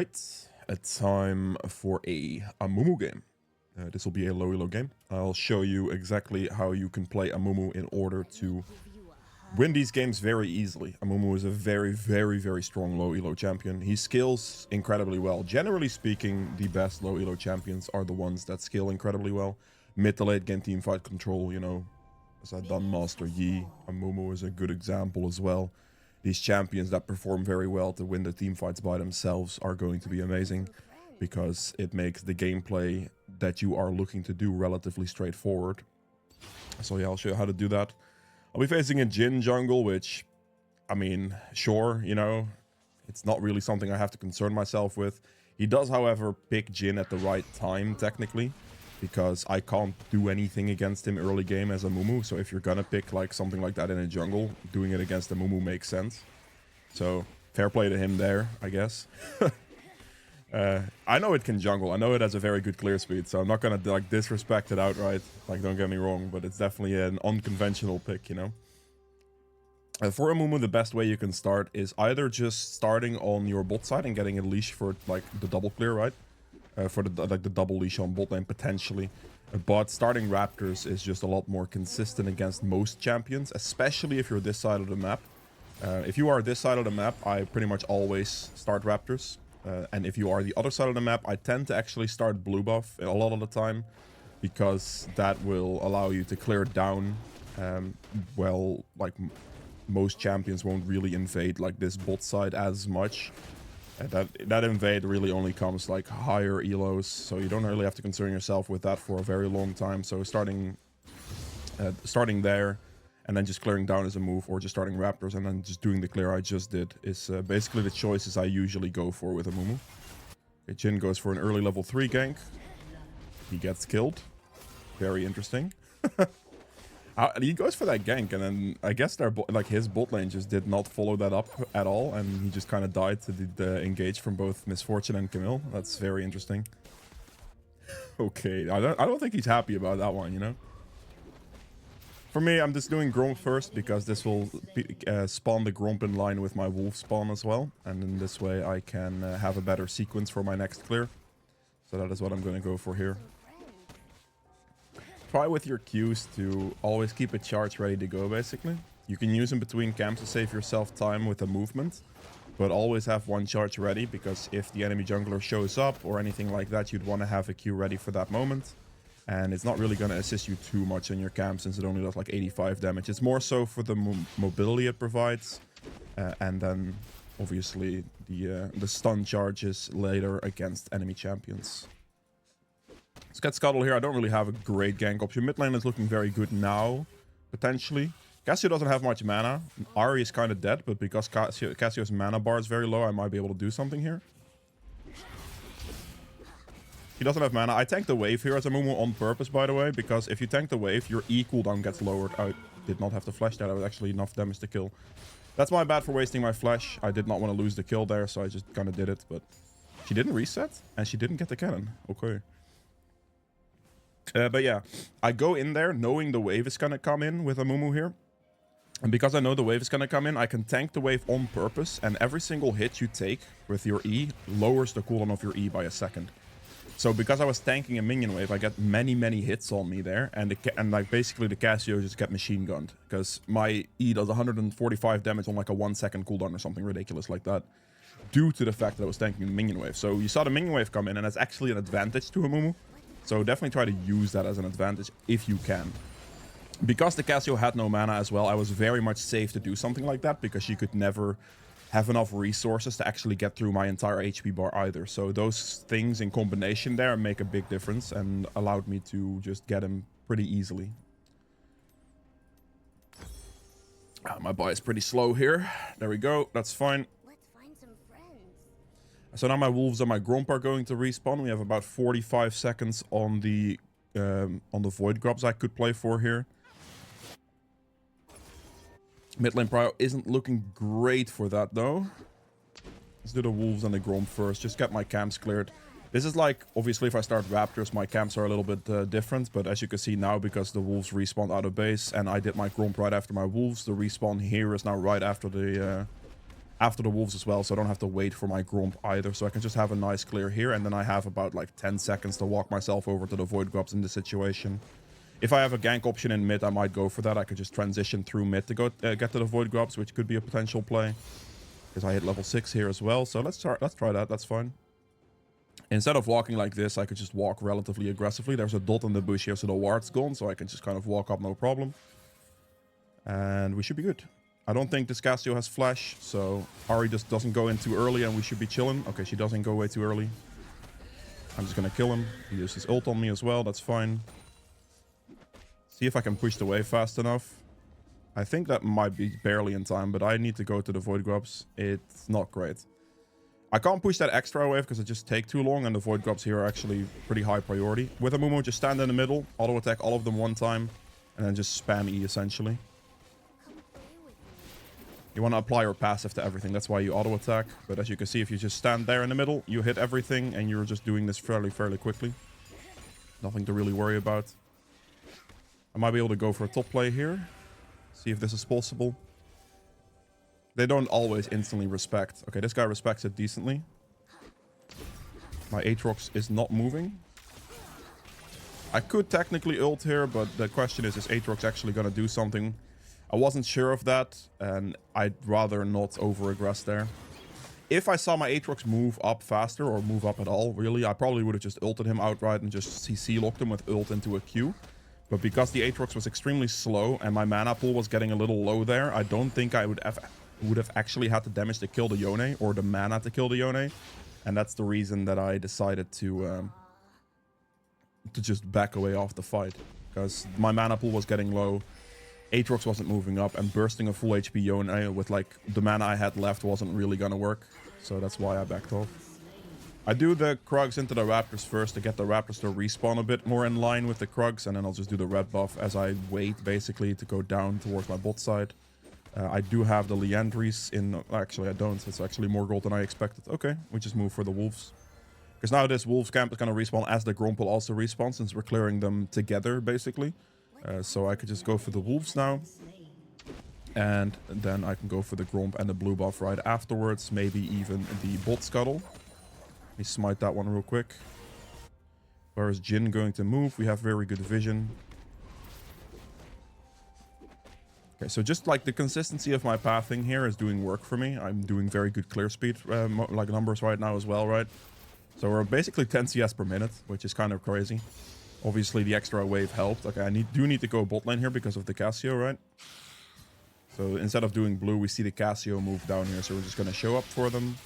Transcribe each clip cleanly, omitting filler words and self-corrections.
Alright, a time for a Amumu game. This will be a low elo game. I'll show you exactly how you can play Amumu in order to win these games very easily. Amumu is a very strong low elo champion. He scales incredibly well. Generally speaking, the best low elo champions are the ones that scale incredibly well. Mid to late game teamfight control, you know, as I've done Master Yi. Amumu is a good example as well. These champions that perform very well to win the team fights by themselves are going to be amazing because it makes the gameplay that you are looking to do relatively straightforward. So yeah, I'll show you how to do that. I'll be facing a Jhin jungle, which, I mean, sure, you know, it's not really something I have to concern myself with. He does, however, pick Jhin at the right time, technically, because I can't do anything against him early game as a Amumu. So if you're gonna pick like something like that in a jungle, doing it against a Amumu makes sense. So fair play to him there, I guess. I know it can jungle. I know it has a very good clear speed, so I'm not gonna like disrespect it outright. Like, don't get me wrong, but it's definitely an unconventional pick, you know. For Amumu, the best way you can start is either just starting on your bot side and getting a leash for like the double clear, right? For the like the double leash on bot lane potentially, but starting Raptors is just a lot more consistent against most champions, especially if you're this side of the map. If you are this side of the map, I pretty much always start Raptors, and if you are the other side of the map, I tend to actually start blue buff a lot of the time, because that will allow you to clear down. Well, like most champions won't really invade like this bot side as much. That invade really only comes like higher ELOs, so you don't really have to concern yourself with that for a very long time. So starting there and then just clearing down is a move, or just starting Raptors and then just doing the clear I just did is basically the choices I usually go for with Amumu. Okay, Jhin goes for an early level 3 gank. He gets killed. Very interesting. He goes for that gank, and then I guess like his bot lane just did not follow that up at all, and he just kind of died to the engage from both Misfortune and Camille. That's very interesting. Okay, I don't think he's happy about that one, you know. For me, I'm just doing Gromp first because this will spawn the Gromp in line with my Wolf spawn as well, and in this way I can have a better sequence for my next clear. So that is what I'm going to go for here. Try with your Qs to always keep a charge ready to go, basically. You can use them between camps to save yourself time with the movement, but always have one charge ready, because if the enemy jungler shows up or anything like that, you'd want to have a Q ready for that moment. And it's not really going to assist you too much in your camp, since it only does like 85 damage. It's more so for the mobility it provides, and then obviously the stun charges later against enemy champions. Let's get Scuttle here. I don't really have a great gank option. Mid lane is looking very good now, potentially. Cassio doesn't have much mana. Ahri is kind of dead, but because Cassio's mana bar is very low, I might be able to do something here. He doesn't have mana. I tanked the wave here as a Amumu on purpose, by the way, because if you tank the wave, your E cooldown gets lowered. I did not have to flash that. That was actually enough damage to kill. That's my bad for wasting my flash. I did not want to lose the kill there, so I just kind of did it, but she didn't reset, and she didn't get the cannon. Okay. But yeah, I go in there knowing the wave is gonna come in with Amumu here. And because I know the wave is gonna come in, I can tank the wave on purpose, and every single hit you take with your E lowers the cooldown of your E by a second. So because I was tanking a minion wave, I get many hits on me there, and like basically the Cassio just get machine gunned, because my E does 145 damage on like a 1 second cooldown or something ridiculous like that, due to the fact that I was tanking the minion wave. So you saw the minion wave come in, and that's actually an advantage to Amumu. So definitely try to use that as an advantage if you can. Because the Cassio had no mana as well, I was very much safe to do something like that, because she could never have enough resources to actually get through my entire HP bar either. So those things in combination there make a big difference and allowed me to just get him pretty easily. My buy is pretty slow here. There we go. That's fine. So now my Wolves and my Gromp are going to respawn. We have about 45 seconds on the Void Grubs I could play for here. Mid lane prio isn't looking great for that though. Let's do the Wolves and the Gromp first. Just get my camps cleared. This is like, obviously if I start Raptors, my camps are a little bit different. But as you can see now, because the Wolves respawned out of base and I did my Gromp right after my Wolves, the respawn here is now right after the after the wolves as well, so I don't have to wait for my Gromp either. So I can just have a nice clear here, and then I have about like 10 seconds to walk myself over to the Void Grubs in this situation. If I have a gank option in mid, I might go for that. I could just transition through mid to go get to the Void Grubs, which could be a potential play. Because I hit level 6 here as well. So let's try that. That's fine. Instead of walking like this, I could just walk relatively aggressively. There's a dot in the bush here, so the ward's gone. So I can just kind of walk up, no problem. And we should be good. I don't think this Cassio has flash. So Ari just doesn't go in too early and we should be chilling. Okay, she doesn't go way too early. I'm just going to kill him. He uses his ult on me as well. That's fine. See if I can push the wave fast enough. I think that might be barely in time, but I need to go to the Void Grubs. It's not great. I can't push that extra wave because it just takes too long, and the Void Grubs here are actually pretty high priority. With Amumu, just stand in the middle, auto attack all of them one time, and then just spam E essentially. You want to apply your passive to everything, that's why you auto attack. But as you can see, if you just stand there in the middle, you hit everything, and you're just doing this fairly quickly. Nothing to really worry about. I might be able to go for a top play here. See if this is possible. They don't always instantly respect. Okay, this guy respects it decently. My Aatrox is not moving. I could technically ult here, but the question is Aatrox actually going to do something? I wasn't sure of that, and I'd rather not over-aggress there. If I saw my Aatrox move up faster, or move up at all, really, I probably would have just ulted him outright and just CC-locked him with ult into a Q. But because the Aatrox was extremely slow and my mana pool was getting a little low there, I don't think I would have actually had the damage to kill the Yone, or the mana to kill the Yone. And that's the reason that I decided to just back away off the fight. Because my mana pool was getting low, Aatrox wasn't moving up, and bursting a full HP Yone with like the mana I had left wasn't really gonna work. So that's why I backed off. I do the Krugs into the Raptors first to get the Raptors to respawn a bit more in line with the Krugs, and then I'll just do the red buff as I wait, basically, to go down towards my bot side. I do have the Liandry's in... Actually, I don't. It's actually more gold than I expected. Okay, we just move for the Wolves. Because now this Wolves camp is going to respawn as the Gromp will also respawn, since we're clearing them together, basically. So I could just go for the Wolves now. And then I can go for the Gromp and the blue buff right afterwards. Maybe even the bot scuttle. Let me smite that one real quick. Where is Jhin going to move? We have very good vision. Okay, so just like the consistency of my pathing here is doing work for me. I'm doing very good clear speed like numbers right now as well, right? So we're basically 10 CS per minute, which is kind of crazy. Obviously the extra wave helped. Okay, I do need to go bot lane here because of the Cassio, right? So instead of doing blue, we see the Cassio move down here. So we're just going to show up for them.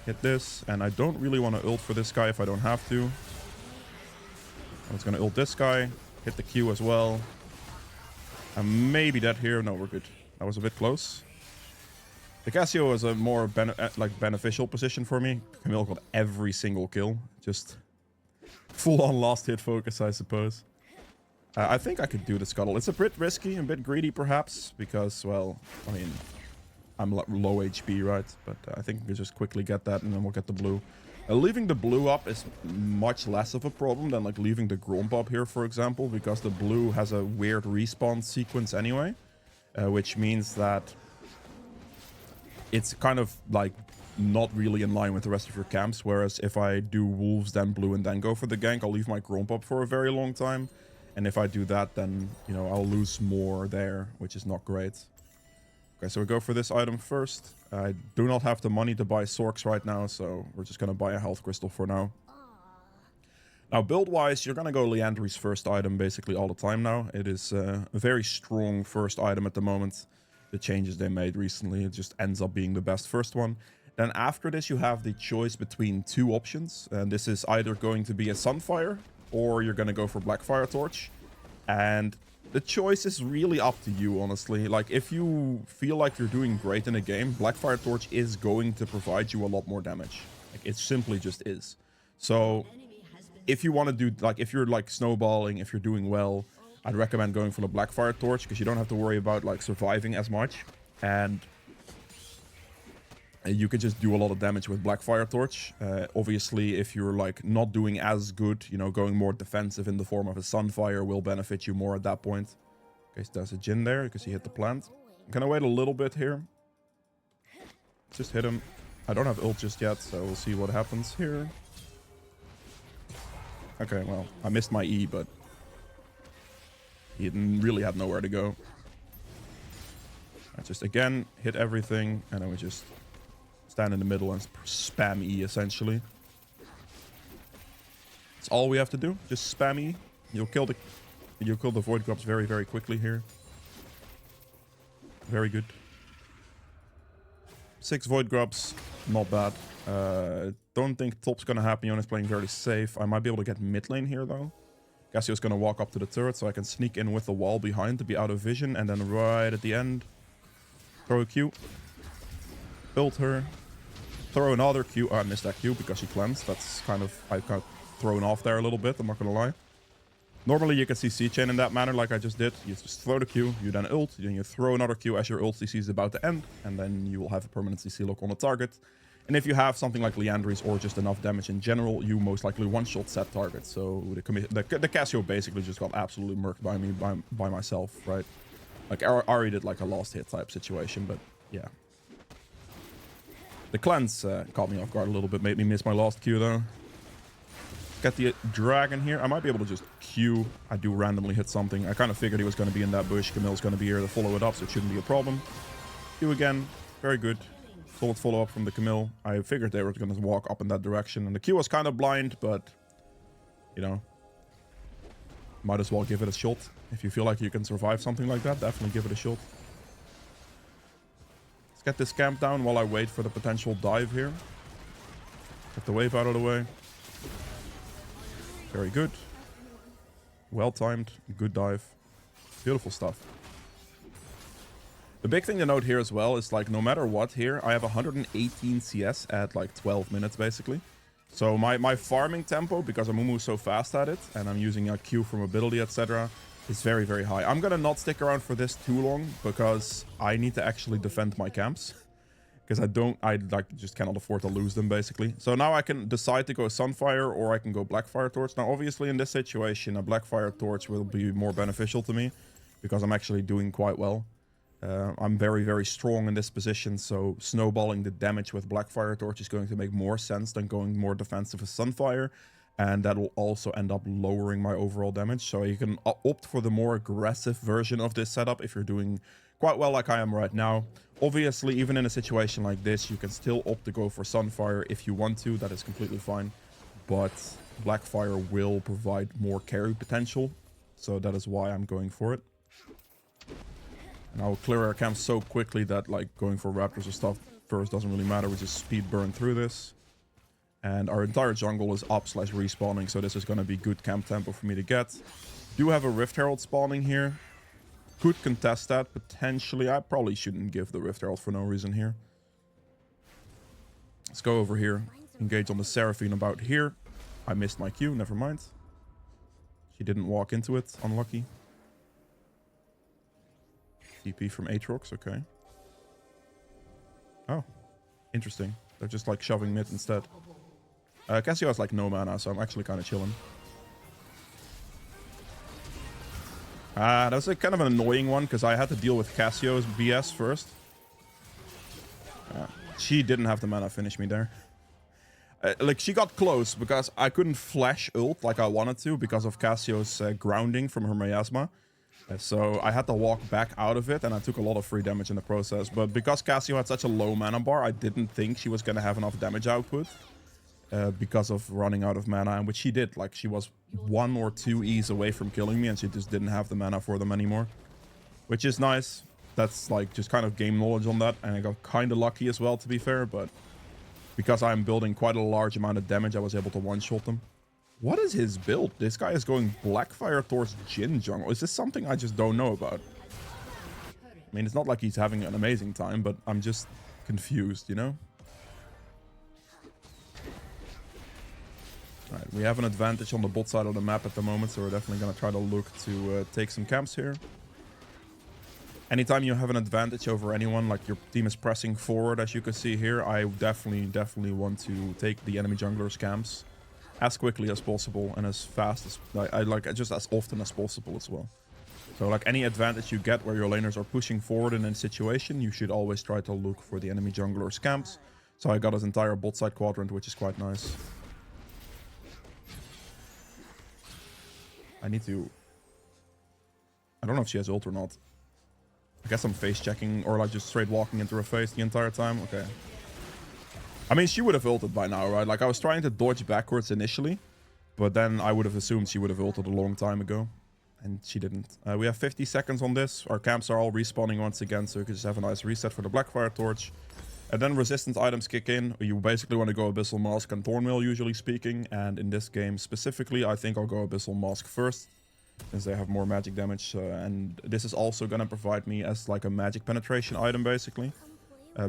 Hit this, and I don't really want to ult for this guy if I don't have to. I'm just going to ult this guy, hit the Q as well. And maybe that here. No, we're good. That was a bit close. The Cassio is a more beneficial position for me. Camille got every single kill. Just full-on last hit focus, I suppose. I think I could do the scuttle. It's a bit risky, a bit greedy perhaps, because, well, I mean... I'm low HP, right? But I think we can just quickly get that, and then we'll get the blue. Leaving the blue up is much less of a problem than like leaving the Gromp up here, for example, because the blue has a weird respawn sequence anyway, which means that it's kind of like not really in line with the rest of your camps. Whereas if I do wolves, then blue, and then go for the gank, I'll leave my Gromp up for a very long time. And if I do that, then, you know, I'll lose more there, which is not great. Okay, so we go for this item first. I do not have the money to buy Sorks right now, so we're just going to buy a health crystal for now. Now, build-wise, you're going to go Liandry's first item basically all the time now. It is a very strong first item at the moment. The changes they made recently, it just ends up being the best first one. Then after this, you have the choice between two options. And this is either going to be a Sunfire, or you're going to go for Blackfire Torch. And the choice is really up to you, honestly. Like, if you feel like you're doing great in a game, Blackfire Torch is going to provide you a lot more damage. Like, it simply just is. So, if you want to do, like, if you're, like, snowballing, if you're doing well, I'd recommend going for the Blackfire Torch, because you don't have to worry about, like, surviving as much. And you can just do a lot of damage with Blackfire Torch. Obviously, if you're like not doing as good, you know, going more defensive in the form of a Sunfire will benefit you more at that point. Okay, so there's a Jhin there because he hit the plant. Can I wait a little bit here? Just hit him. I don't have ult just yet, so we'll see what happens here. Okay, well, I missed my E, but he really had nowhere to go. I just, again, hit everything, and then we just stand in the middle and spam E, essentially. That's all we have to do. Just spam E. You'll kill the Void Grubs very, very quickly here. Very good. 6 Void Grubs, not bad. Don't think top's gonna happen. Yone is playing very safe. I might be able to get mid lane here, though. Cassio's gonna walk up to the turret, so I can sneak in with the wall behind to be out of vision, and then right at the end, throw a Q. Build her. Throw another Q. Oh, I missed that Q because she cleansed. That's kind of... I got thrown off there a little bit, I'm not gonna lie. Normally you can see C-Chain in that manner like I just did. You just throw the Q, you then ult, then you throw another Q as your ult CC is about to end, and then you will have a permanent CC lock on the target. And if you have something like Liandry's or just enough damage in general, you most likely one-shot set targets. So the Cassio basically just got absolutely murked by me, by myself, right? Like I already did like a last hit type situation, but yeah. The cleanse caught me off guard a little bit, made me miss my last Q though. Get the dragon here. I might be able to just Q. I do randomly hit something. I kind of figured he was going to be in that bush. Camille's going to be here to follow it up, so it shouldn't be a problem. Q again. Very good. Solid follow-up from the Camille. I figured they were going to walk up in that direction. And the Q was kind of blind, but... You know... Might as well give it a shot. If you feel like you can survive something like that, definitely give it a shot. Let's get this camp down while I wait for the potential dive here. Get the wave out of the way. Very good. Well timed. Good dive. Beautiful stuff. The big thing to note here as well is like no matter what here, I have 118 CS at like 12 minutes basically. So my farming tempo, because Amumu is so fast at it, and I'm using a Q for mobility, etc., is very, very high. I'm gonna not stick around for this too long because I need to actually defend my camps. Because I like just cannot afford to lose them basically. So now I can decide to go Sunfire or I can go Blackfire Torch. Now obviously in this situation a Blackfire Torch will be more beneficial to me because I'm actually doing quite well. I'm very, very strong in this position, so snowballing the damage with Blackfire Torch is going to make more sense than going more defensive with Sunfire. And that will also end up lowering my overall damage. So you can opt for the more aggressive version of this setup if you're doing quite well like I am right now. Obviously, even in a situation like this, you can still opt to go for Sunfire if you want to. That is completely fine. But Blackfire will provide more carry potential. So that is why I'm going for it. And I'll clear our camp so quickly that like going for Raptors or stuff first doesn't really matter. We just speed burn through this. And our entire jungle is up/respawning, so this is going to be good camp tempo for me to get. Do have a Rift Herald spawning here. Could contest that, potentially. I probably shouldn't give the Rift Herald for no reason here. Let's go over here. Engage on the Seraphine about here. I missed my Q, never mind. She didn't walk into it, unlucky. TP from Aatrox, okay. Oh, interesting. They're just like shoving mid instead. Cassio has like no mana, so I'm actually kind of chilling. That was kind of an annoying one because I had to deal with Cassio's BS first. She didn't have the mana to finish me there. Like she got close because I couldn't flash ult like I wanted to because of Cassio's grounding from her miasma. So I had to walk back out of it and I took a lot of free damage in the process. But because Cassio had such a low mana bar, I didn't think she was going to have enough damage output. Because of running out of mana, and which she did. Like, she was 1 or 2 E's away from killing me, and she just didn't have the mana for them anymore. Which is nice. That's, like, just kind of game knowledge on that, and I got kind of lucky as well, to be fair, but... Because I'm building quite a large amount of damage, I was able to one-shot them. What is his build? This guy is going Blackfire towards Jhin jungle. Is this something I just don't know about? I mean, it's not like he's having an amazing time, but I'm just confused, you know? Right, we have an advantage on the bot side of the map at the moment, so we're definitely going to try to look to take some camps here. Anytime you have an advantage over anyone, like your team is pressing forward, as you can see here, I definitely want to take the enemy jungler's camps as quickly as possible and as fast as, I like just as often as possible as well. So like any advantage you get where your laners are pushing forward in a situation, you should always try to look for the enemy jungler's camps. So I got his entire bot side quadrant, which is quite nice. I need to... I don't know if she has ult or not. I guess I'm face checking or like just straight walking into her face the entire time. Okay. I mean, she would have ulted by now, right? Like I was trying to dodge backwards initially, but then I would have assumed she would have ulted a long time ago. And she didn't. We have 50 seconds on this. Our camps are all respawning once again, so we can just have a nice reset for the Blackfire Torch. And then resistance items kick in. You basically want to go Abyssal Mask and Thornmail, usually speaking. And in this game specifically, I think I'll go Abyssal Mask first, since they have more magic damage. And this is also going to provide me as like a magic penetration item, basically.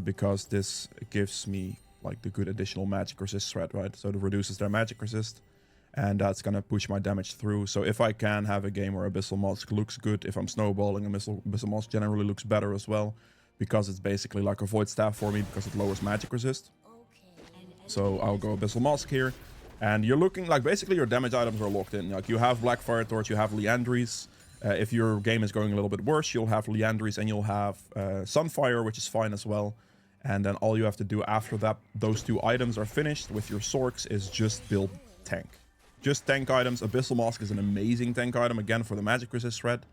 Because this gives me like the good additional magic resist threat, right? So it reduces their magic resist. And that's going to push my damage through. So if I can have a game where Abyssal Mask looks good, if I'm snowballing, Abyssal Mask generally looks better as well. Because it's basically like a Void Staff for me, because it lowers magic resist. So I'll go Abyssal Mask here. And you're looking like basically your damage items are locked in. Like you have Blackfire Torch, you have Liandry's. If your game is going a little bit worse, you'll have Liandry's and you'll have Sunfire, which is fine as well. And then all you have to do after that, those two items are finished with your Sorks, is just build tank. Just tank items. Abyssal Mask is an amazing tank item, again, for the magic resist threat.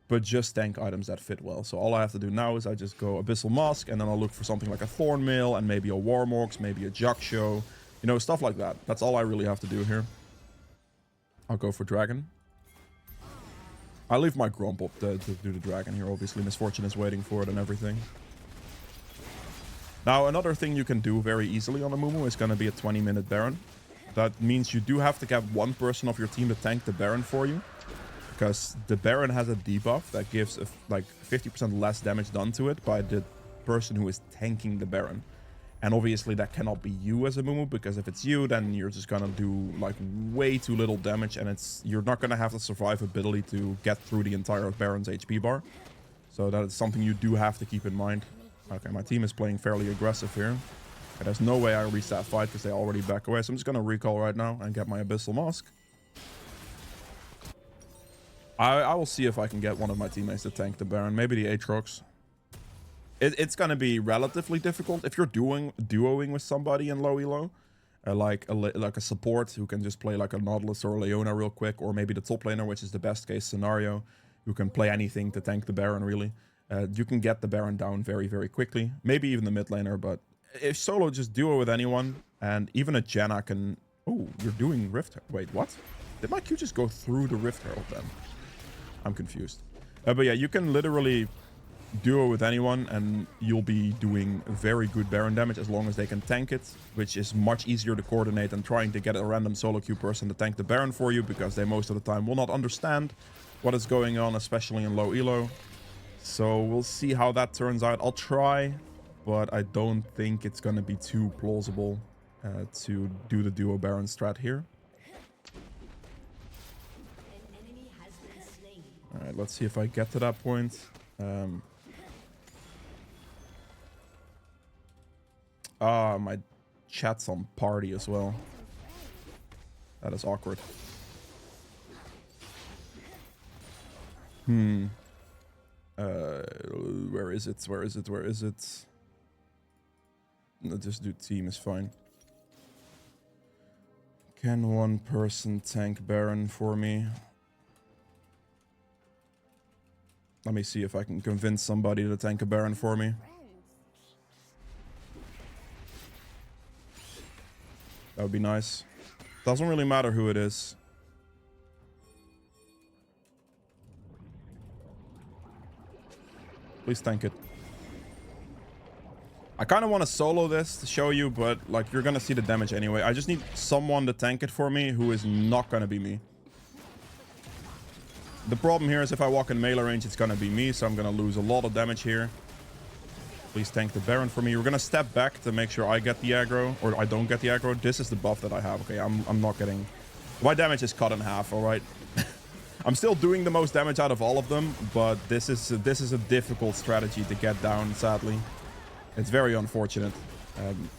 But just tank items that fit well. So all I have to do now is I just go Abyssal Mask, and then I'll look for something like a Thornmail, and maybe a Warmox, maybe a Jaksho. You know, stuff like that. That's all I really have to do here. I'll go for Dragon. I leave my Gromp up to do the Dragon here, obviously. Misfortune is waiting for it and everything. Now, another thing you can do very easily on Amumu is going to be a 20-minute Baron. That means you do have to get one person of your team to tank the Baron for you. Because the Baron has a debuff that gives like 50% less damage done to it by the person who is tanking the Baron. And obviously that cannot be you as Amumu, because if it's you, then you're just gonna do like way too little damage, and you're not gonna have the survivability to get through the entire Baron's HP bar. So that is something you do have to keep in mind. Okay, my team is playing fairly aggressive here. Okay, there's no way I reach that fight because they already back away. So I'm just gonna recall right now and get my Abyssal Mask. I will see if I can get one of my teammates to tank the Baron. Maybe the Aatrox. It's going to be relatively difficult if you're duoing with somebody in low elo. Like a support who can just play like a Nautilus or a Leona real quick. Or maybe the top laner, which is the best case scenario. Who can play anything to tank the Baron, really. You can get the Baron down very, very quickly. Maybe even the mid laner. But if solo, just duo with anyone. And even a Janna can... Oh, you're doing Rift... Wait, what? Did my Q just go through the Rift Herald then? I'm confused. But yeah, you can literally duo with anyone and you'll be doing very good Baron damage as long as they can tank it, which is much easier to coordinate than trying to get a random solo queue person to tank the Baron for you, because they most of the time will not understand what is going on, especially in low elo. So we'll see how that turns out. I'll try, but I don't think it's going to be too plausible to do the duo Baron strat here. Alright, let's see if I get to that point. My chat's on party as well. That is awkward. Where is it? Where is it? Where is it? No, just do team is fine. Can one person tank Baron for me? Let me see if I can convince somebody to tank a Baron for me. That would be nice. Doesn't really matter who it is. Please tank it. I kind of want to solo this to show you, but like you're going to see the damage anyway. I just need someone to tank it for me who is not going to be me. The problem here is if I walk in melee range, it's going to be me, so I'm going to lose a lot of damage here. Please tank the Baron for me. We're going to step back to make sure I get the aggro, or I don't get the aggro. This is the buff that I have. Okay, I'm not getting... My damage is cut in half, all right? I'm still doing the most damage out of all of them, but this is a difficult strategy to get down, sadly. It's very unfortunate.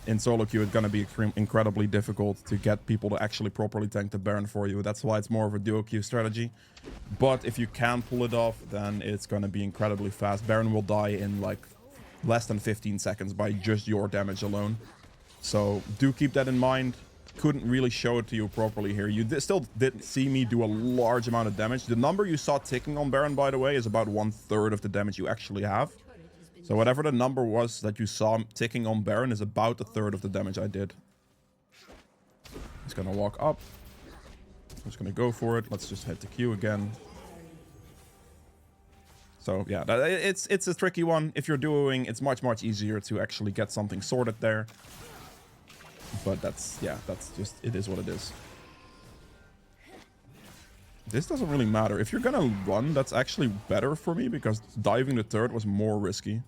In solo queue, it's going to be incredibly difficult to get people to actually properly tank the Baron for you. That's why it's more of a duo queue strategy. But if you can pull it off, then it's going to be incredibly fast. Baron will die in like less than 15 seconds by just your damage alone. So do keep that in mind. Couldn't really show it to you properly here. You still didn't see me do a large amount of damage. The number you saw ticking on Baron, by the way, is about 1/3 of the damage you actually have. So whatever the number was that you saw ticking on Baron is about 1/3 of the damage I did. He's gonna walk up. I'm just gonna go for it. Let's just hit the Q again. So yeah, it's a tricky one. If you're duoing, it's much easier to actually get something sorted there. But that's just, it is what it is. This doesn't really matter. If you're gonna run, that's actually better for me because diving the turret was more risky.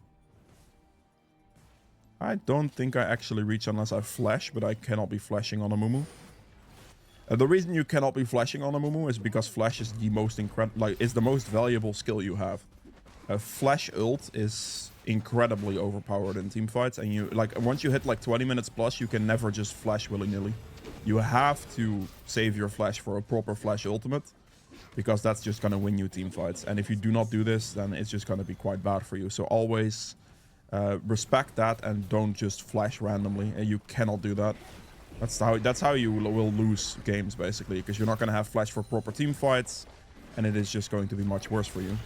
I don't think I actually reach unless I flash, but I cannot be flashing on Amumu. The reason you cannot be flashing on Amumu is because flash is the most is the most valuable skill you have. Flash ult is incredibly overpowered in team fights, and you once you hit like 20 minutes plus, you can never just flash willy-nilly. You have to save your flash for a proper flash ultimate, because that's just gonna win you team fights. And if you do not do this, then it's just gonna be quite bad for you. So always respect that and don't just flash randomly. And you cannot do that. That's how you will lose games basically, because you're not gonna have flash for proper team fights, and it is just going to be much worse for you.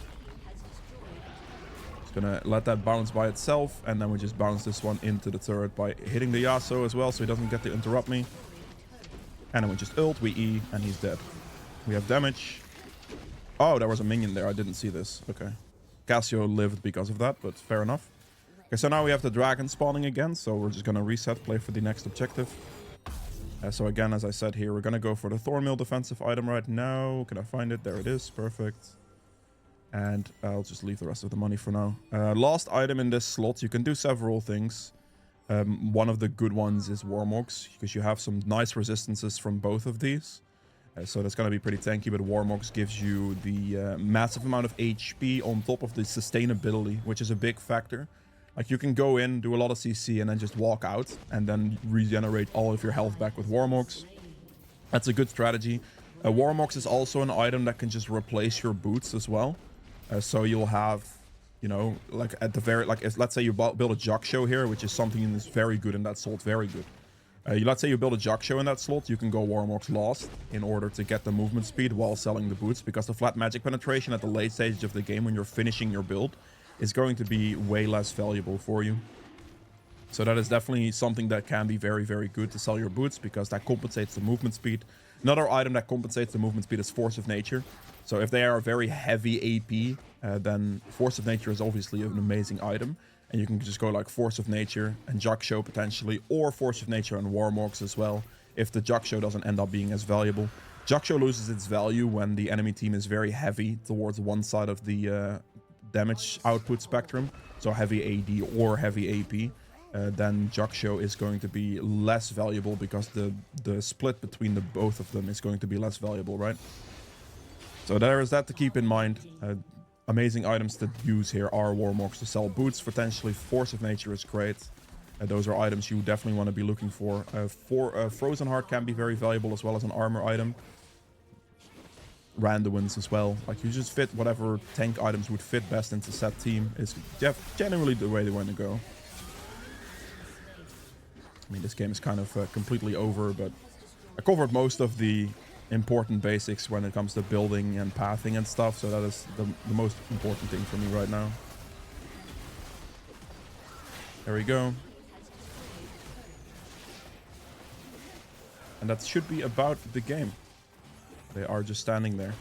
Gonna let that bounce by itself, and then we just bounce this one into the turret by hitting the Yasuo as well, so he doesn't get to interrupt me. And then we just ult, we E, and he's dead. We have damage. Oh, there was a minion there. I didn't see this. Okay. Cassio lived because of that, but fair enough. Okay, so now we have the dragon spawning again, so we're just gonna reset, play for the next objective. So again, as I said here, we're gonna go for the Thornmill defensive item right now. Can I find it? There it is. Perfect. And I'll just leave the rest of the money for now. Last item in this slot, you can do several things. One of the good ones is Warmogs, because you have some nice resistances from both of these. So that's going to be pretty tanky, but Warmogs gives you the massive amount of HP on top of the sustainability, which is a big factor. Like, you can go in, do a lot of CC, and then just walk out, and then regenerate all of your health back with Warmogs. That's a good strategy. Warmogs is also an item that can just replace your boots as well. So you'll have, you know, like at the very, let's say you build a Jug Show here, which is something that's very good in that slot, very good. Let's say you build a Jug Show in that slot, you can go Warmogs last in order to get the movement speed while selling the boots, because the flat magic penetration at the late stage of the game when you're finishing your build is going to be way less valuable for you. So that is definitely something that can be very good to sell your boots, because that compensates the movement speed. Another item that compensates the movement speed is Force of Nature. So if they are very heavy AP, then Force of Nature is obviously an amazing item. And you can just go like Force of Nature and Jug Show potentially, or Force of Nature and Warmogs as well, if the Jug Show doesn't end up being as valuable. Jug Show loses its value when the enemy team is very heavy towards one side of the damage output spectrum. So heavy AD or heavy AP. Then Jug Show is going to be less valuable, because the split between the both of them is going to be less valuable, right? So there is that to keep in mind. Amazing items to use here are Warmogs to sell boots, potentially. Force of Nature is great. Those are items you definitely want to be looking for. Frozen Heart can be very valuable as well as an armor item. Randuins as well. Like, you just fit whatever tank items would fit best into set team is generally the way they want to go. I mean, this game is kind of completely over, but I covered most of the important basics when it comes to building and pathing and stuff, so that is the most important thing for me right now. There we go. And that should be about the game. They are just standing there.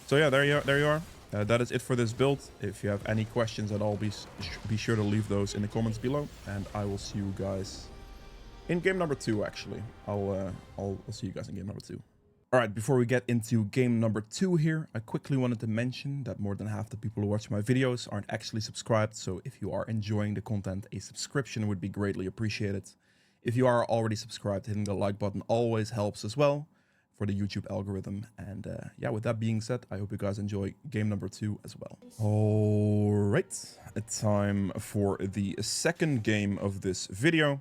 So yeah, there you are. That is it for this build. If you have any questions at all, be sure to leave those in the comments below, and I will see you guys in game number 2. Actually, I'll see you guys in game number 2. All right, before we get into game number 2 here, I quickly wanted to mention that more than half the people who watch my videos aren't actually subscribed. So if you are enjoying the content, a subscription would be greatly appreciated. If you are already subscribed, hitting the like button always helps as well for the YouTube algorithm. And yeah, with that being said, I hope you guys enjoy game number 2 as well. All right, it's time for the second game of this video.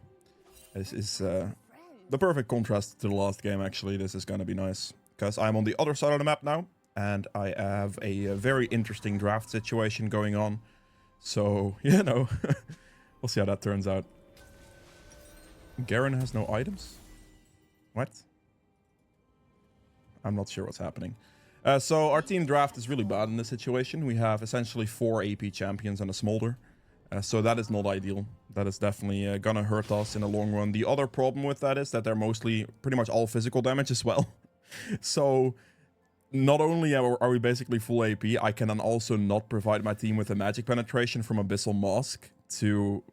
This is the perfect contrast to the last game, actually. This is going to be nice. Because I'm on the other side of the map now. And I have a very interesting draft situation going on. So, you know, we'll see how that turns out. Garen has no items? What? I'm not sure what's happening. So our team draft is really bad in this situation. We have essentially 4 AP champions and a Smolder. So that is not ideal. That is definitely gonna hurt us in the long run. The other problem with that is that they're mostly pretty much all physical damage as well. So not only are we basically full AP, I can then also not provide my team with a magic penetration from Abyssal Mask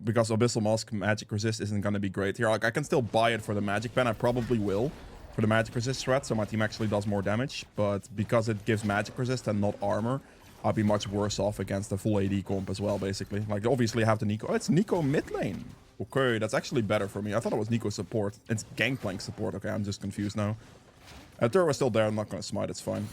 because Abyssal Mask magic resist isn't going to be great here. Like, I can still buy it for the magic pen. I probably will for the magic resist threat, so my team actually does more damage. But because it gives magic resist and not armor, I'll be much worse off against the full AD comp as well, basically. Like, obviously I have the Nico. Oh, it's Nico mid lane. Okay, that's actually better for me. I thought it was Nico support. It's Gangplank support. Okay, I'm just confused now. Turret was still there. I'm not going to smite. It's fine.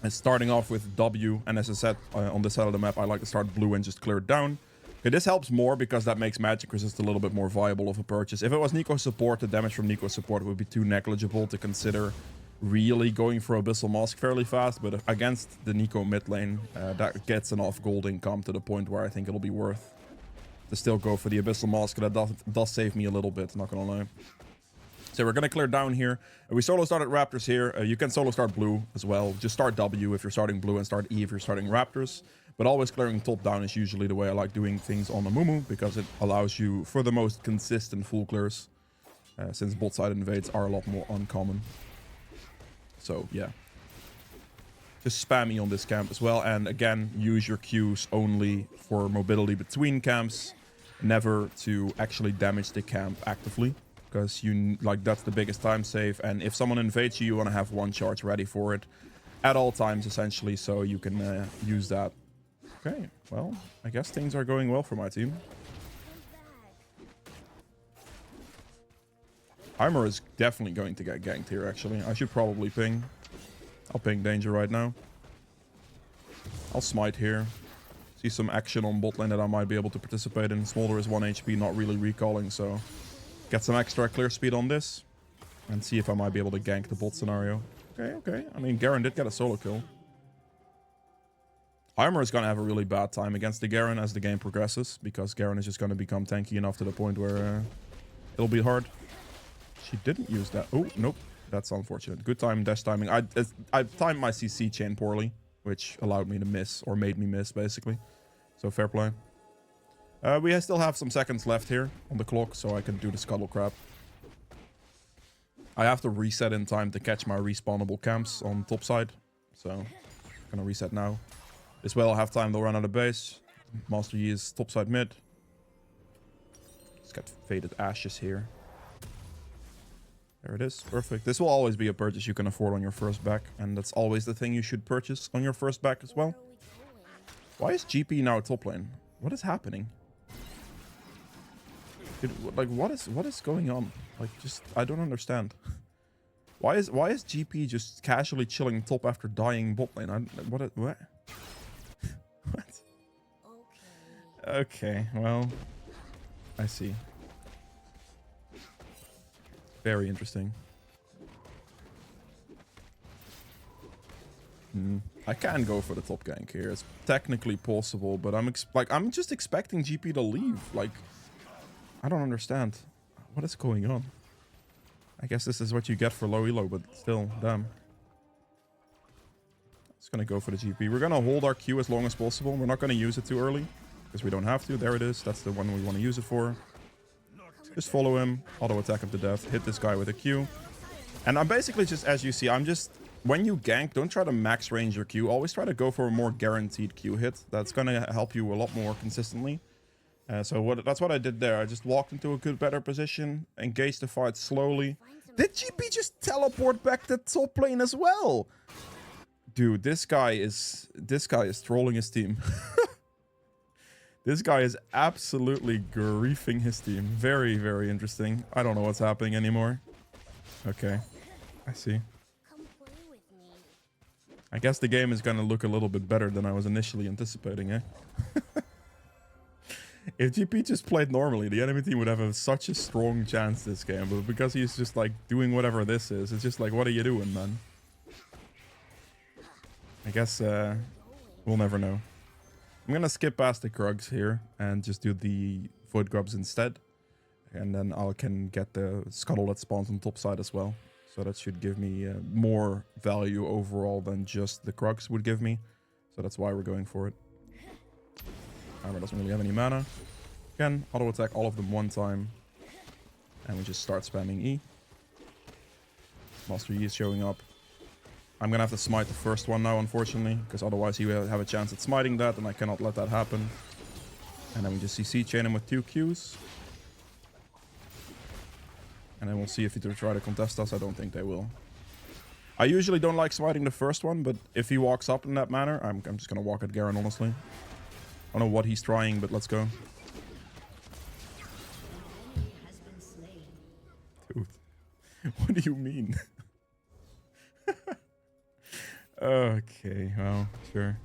And starting off with W, and as I said, on this side of the map, I like to start blue and just clear it down. Okay, this helps more because that makes magic resist a little bit more viable of a purchase. If it was Nico support, the damage from Nico support would be too negligible to consider really going for Abyssal Mask fairly fast. But against the Nico mid lane, that gets enough gold income to the point where I think it'll be worth to still go for the Abyssal Mask. That does save me a little bit, not gonna lie. So we're going to clear down here. We solo started Raptors here. You can solo start blue as well. Just start W if you're starting blue and start E if you're starting Raptors. But always clearing top down is usually the way I like doing things on Amumu, because it allows you for the most consistent full clears, since bot side invades are a lot more uncommon. So yeah. Just spammy on this camp as well. And again, use your Qs only for mobility between camps, never to actually damage the camp actively. Because that's the biggest time save, and if someone invades you, you want to have one charge ready for it at all times, essentially, so you can use that. Okay, well, I guess things are going well for my team. Armor is definitely going to get ganked here, actually. I should probably ping. I'll ping danger right now. I'll smite here. See some action on bot lane that I might be able to participate in. Smolder is 1 HP, not really recalling, so get some extra clear speed on this and see if I might be able to gank the bot scenario. Okay. I mean, Garen did get a solo kill. Armor is going to have a really bad time against the Garen as the game progresses, because Garen is just going to become tanky enough to the point where it'll be hard. She didn't use that. Oh, nope. That's unfortunate. Good time, dash timing. I timed my CC chain poorly, which allowed me to miss, or made me miss, basically. So fair play. We still have some seconds left here on the clock, so I can do the scuttle crab. I have to reset in time to catch my respawnable camps on top side. So, I'm gonna reset now. This way I'll have time to run out of base. Master Yi is top side mid. Just got Faded Ashes here. There it is. Perfect. This will always be a purchase you can afford on your first back, and that's always the thing you should purchase on your first back as well. Why is GP now top lane? What is happening? Dude, like, what is going on? Like, just, I don't understand. Why is GP just casually chilling top after dying bot lane? What? What? Okay, well, I see. Very interesting. I can go for the top gank here. It's technically possible, but I'm just expecting GP to leave. Like, I don't understand. What is going on? I guess this is what you get for low elo, but still, damn. It's gonna go for the GP. We're gonna hold our Q as long as possible. We're not gonna use it too early, because we don't have to. There it is. That's the one we want to use it for. Just follow him, auto attack him to death, hit this guy with a Q. And I'm basically just, as you see, when you gank, don't try to max range your Q. Always try to go for a more guaranteed Q hit. That's gonna help you a lot more consistently. That's what I did there. I just walked into a better position, engaged the fight slowly. Did GP just teleport back to top lane as well? Dude, this guy is trolling his team. This guy is absolutely griefing his team. Very, very interesting. I don't know what's happening anymore. Okay, I see. I guess the game is gonna look a little bit better than I was initially anticipating, eh? If GP just played normally, the enemy team would have such a strong chance this game. But because he's just like doing whatever this is, it's just like, what are you doing, man? I guess we'll never know. I'm gonna skip past the Krugs here and just do the Void Grubs instead. And then I can get the Scuttle that spawns on the top side as well. So that should give me more value overall than just the Krugs would give me. So that's why we're going for it. Armor doesn't really have any mana. Again, auto attack all of them one time. And we just start spamming E. Master Yi is showing up. I'm gonna have to smite the first one now, unfortunately, because otherwise he will have a chance at smiting that, and I cannot let that happen. And then we just CC chain him with 2 Qs. And then we'll see if they try to contest us. I don't think they will. I usually don't like smiting the first one, but if he walks up in that manner, I'm just gonna walk at Garen, honestly. I don't know what he's trying, but let's go. Dude, what do you mean? Okay, well, sure.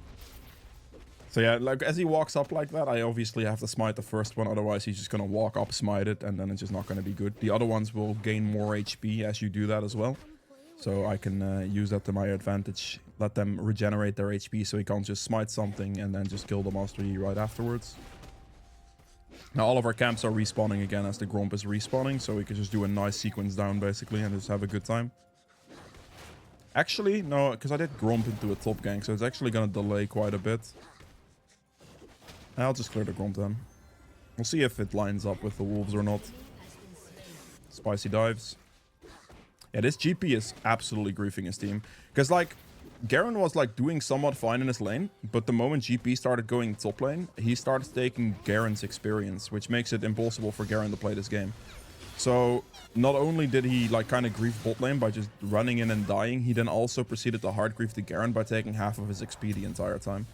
So yeah, like as he walks up like that, I obviously have to smite the first one, otherwise he's just gonna walk up, smite it, and then it's just not gonna be good. The other ones will gain more HP as you do that as well. So I can use that to my advantage, let them regenerate their HP so he can't just smite something and then just kill the Master Yi right afterwards. Now all of our camps are respawning again as the Gromp is respawning, so we can just do a nice sequence down basically and just have a good time. Actually, no, because I did Gromp into a top gank, so it's actually going to delay quite a bit. I'll just clear the Gromp then. We'll see if it lines up with the wolves or not. Spicy dives. Yeah, this GP is absolutely griefing his team. Because, like, Garen was, like, doing somewhat fine in his lane, but the moment GP started going top lane, he started taking Garen's experience, which makes it impossible for Garen to play this game. So not only did he like kind of grief bot lane by just running in and dying, he then also proceeded to hard grief the Garen by taking half of his XP the entire time.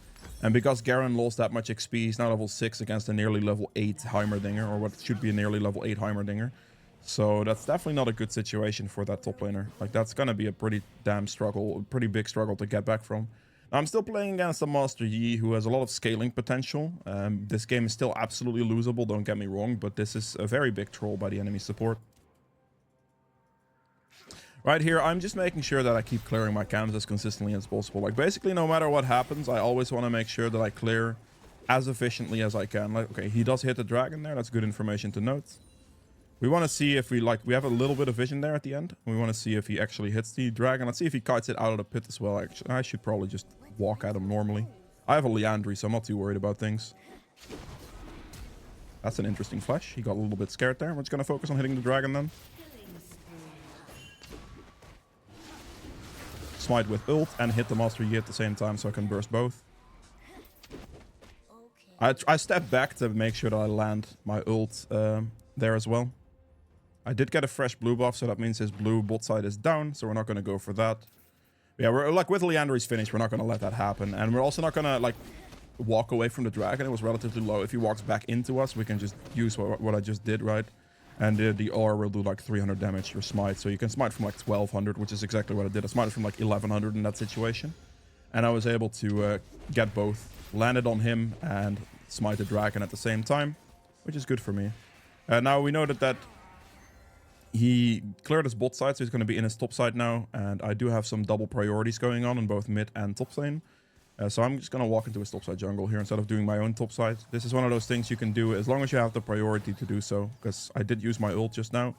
And because Garen lost that much XP, he's now level 6 against a nearly level 8 Heimerdinger, or what should be a nearly level 8 Heimerdinger. So that's definitely not a good situation for that top laner. Like that's gonna be a pretty damn struggle, a pretty big struggle to get back from. I'm still playing against a Master Yi who has a lot of scaling potential. This game is still absolutely losable, don't get me wrong, but this is a very big troll by the enemy support. Right here, I'm just making sure that I keep clearing my camps as consistently as possible. Like, basically, no matter what happens, I always want to make sure that I clear as efficiently as I can. Like, okay, he does hit the dragon there. That's good information to note. We want to see if we have a little bit of vision there at the end. We want to see if he actually hits the dragon. Let's see if he kites it out of the pit as well. Actually, I should probably just walk at him normally. I have a Liandry, so I'm not too worried about things. That's an interesting flash. He got a little bit scared there. We're just going to focus on hitting the dragon then. Smite with ult and hit the Master Yi at the same time so I can burst both. I step back to make sure that I land my ult there as well. I did get a fresh blue buff, so that means his blue bot side is down, so we're not going to go for that. Yeah, we're like with Liandry's finish, we're not going to let that happen. And we're also not going to like walk away from the dragon. It was relatively low. If he walks back into us, we can just use what I just did, right? And the R will do like 300 damage or smite. So you can smite from like 1200, which is exactly what I did. I smited from like 1100 in that situation. And I was able to get both. Landed on him and smite the dragon at the same time, which is good for me. Now we know that he cleared his bot side, so he's going to be in his top side now. And I do have some double priorities going on in both mid and top lane. So I'm just going to walk into his top side jungle here instead of doing my own top side. This is one of those things you can do as long as you have the priority to do so. Because I did use my ult just now.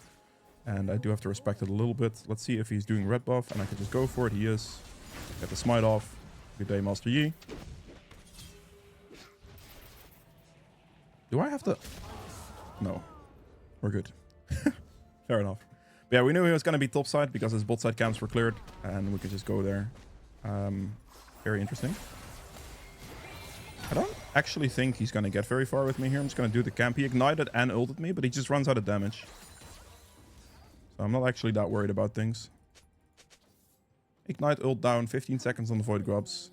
And I do have to respect it a little bit. Let's see if he's doing red buff. And I can just go for it. He is. Get the smite off. Good day, Master Yi. Do I have to... No. We're good. Fair enough. But yeah, we knew he was going to be top side because his bot side camps were cleared. And we could just go there. Very interesting. I don't actually think he's going to get very far with me here. I'm just going to do the camp. He ignited and ulted me, but he just runs out of damage. So I'm not actually that worried about things. Ignite ult down, 15 seconds on the Void Grubs.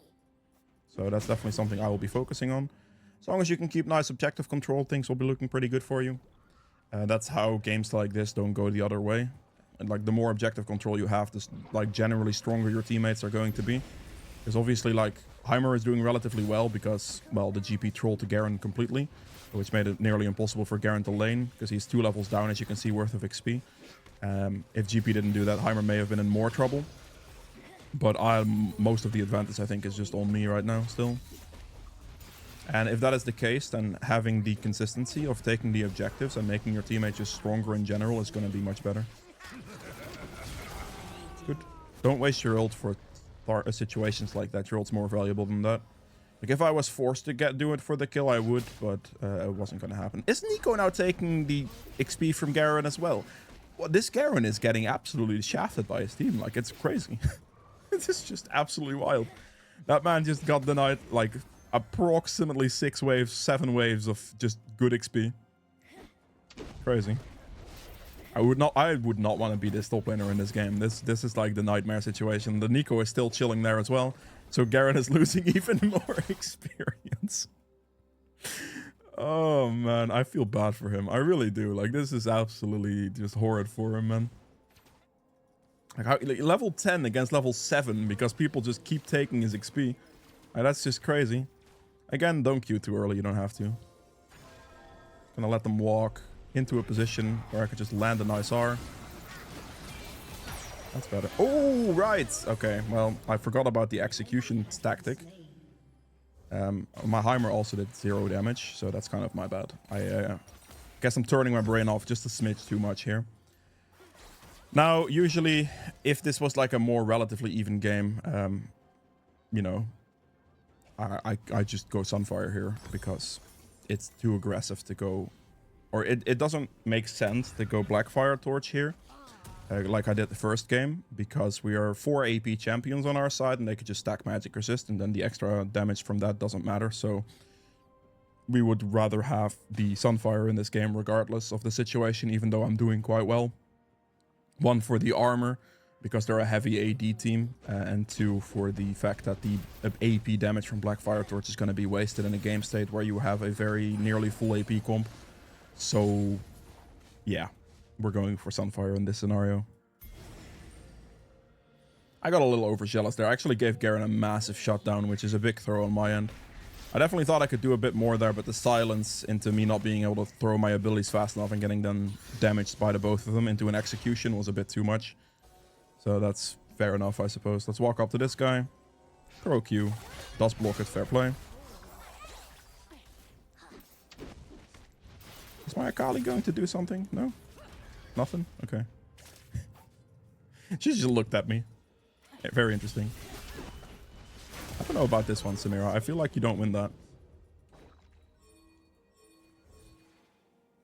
So that's definitely something I will be focusing on. As long as you can keep nice objective control, things will be looking pretty good for you. That's how games like this don't go the other way. And like the more objective control you have, the like generally stronger your teammates are going to be. Because obviously like Heimer is doing relatively well because, well, the GP trolled to Garen completely. which made it nearly impossible for Garen to lane, because he's 2 levels down, as you can see, worth of XP. If GP didn't do that, Heimer may have been in more trouble. But most of the advantage, I think, is just on me right now, still. And if that is the case, then having the consistency of taking the objectives and making your teammate just stronger in general is going to be much better. It's good. Don't waste your ult for situations like that. Your ult's more valuable than that. Like, if I was forced to do it for the kill, I would, but it wasn't going to happen. Is Nico now taking the XP from Garen as well? Well, this Garen is getting absolutely shafted by his team. Like, it's crazy. It's just absolutely wild. That man just got denied, like, approximately 6 waves, 7 waves of just good XP. Crazy. I would not want to be this top laner in this game. This is like the nightmare situation. The Nico is still chilling there as well. So Garen is losing even more experience. Oh man, I feel bad for him. I really do. Like, this is absolutely just horrid for him, man. Like, level 10 against level 7 because people just keep taking his XP. Like, that's just crazy. Again, don't queue too early. You don't have to. Gonna let them walk into a position where I could just land a nice R. That's better. Oh, right. Okay, well, I forgot about the execution tactic. My Heimer also did 0 damage, so that's kind of my bad. I guess I'm turning my brain off just a smidge too much here. Now, usually, if this was like a more relatively even game, you know, I just go Sunfire here because it's too aggressive to go, or it doesn't make sense to go Blackfire Torch here, like I did the first game, because we are 4 AP champions on our side and they could just stack magic resist, and then the extra damage from that doesn't matter. So we would rather have the Sunfire in this game regardless of the situation, even though I'm doing quite well. 1, for the armor, because they're a heavy AD team, and 2, for the fact that the AP damage from Blackfire Torch is going to be wasted in a game state where you have a very nearly full AP comp. So, yeah, we're going for Sunfire in this scenario. I got a little overzealous there. I actually gave Garen a massive shutdown, which is a big throw on my end. I definitely thought I could do a bit more there, but the silence into me not being able to throw my abilities fast enough and getting them damaged by the both of them into an execution was a bit too much. So that's fair enough, I suppose. Let's walk up to this guy. Throw Q. Does block it. Fair play. Is my Akali going to do something? No? Nothing? Okay. She just looked at me. Very interesting. I don't know about this one, Samira. I feel like you don't win that.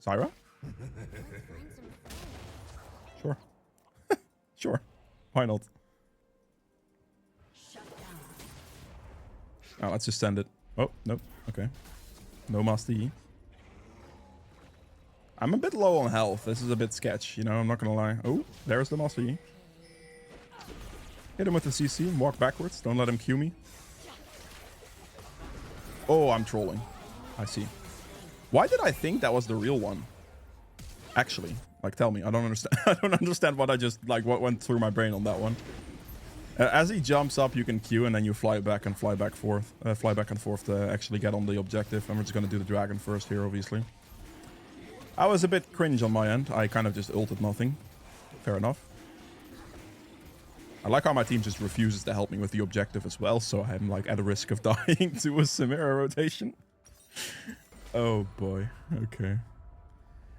Zyra? Sure. Sure. Why not? Oh, let's just send it. Oh, nope. Okay. No Master Yi. I'm a bit low on health. This is a bit sketch, you know, I'm not gonna lie. Oh, there's the Master Yi. Hit him with the CC and walk backwards. Don't let him Q me. Oh, I'm trolling. I see. Why did I think that was the real one? Actually, like, tell me. I don't understand. I don't understand what I just, like, what went through my brain on that one. As he jumps up, you can Q, and then you fly back and fly back and forth to actually get on the objective. And we're just gonna do the dragon first here, obviously. I was a bit cringe on my end. I kind of just ulted nothing. Fair enough. I like how my team just refuses to help me with the objective as well, so I'm like at a risk of dying to a Samira rotation. Oh boy. Okay.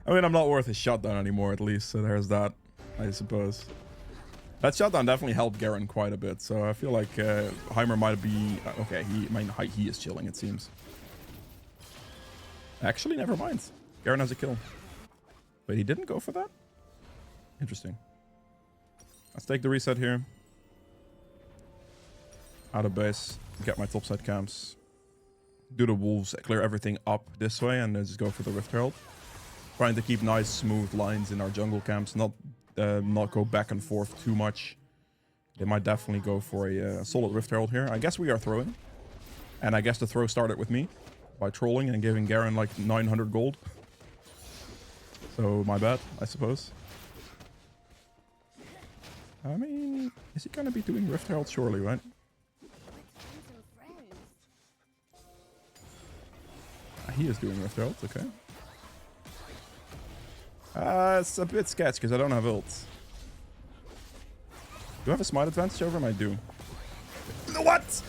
I mean, I'm not worth a shutdown anymore, at least, so there's that, I suppose. That shutdown definitely helped Garen quite a bit, so I feel like Heimer might be... okay, he is chilling, it seems. Actually, never mind. Garen has a kill. Wait, he didn't go for that? Interesting. Let's take the reset here. Out of base. Get my topside camps. Do the wolves, clear everything up this way, and then just go for the Rift Herald. Trying to keep nice, smooth lines in our jungle camps. Not go back and forth too much. They might definitely go for a solid Rift Herald here. I guess we are throwing. And I guess the throw started with me. By trolling and giving Garen like 900 gold. So, my bad, I suppose. I mean, is he gonna be doing Rift Herald? Surely, right? he is doing Rift Herald, okay. It's a bit sketch because I don't have ults. Do I have a smite advantage over him? I do. What?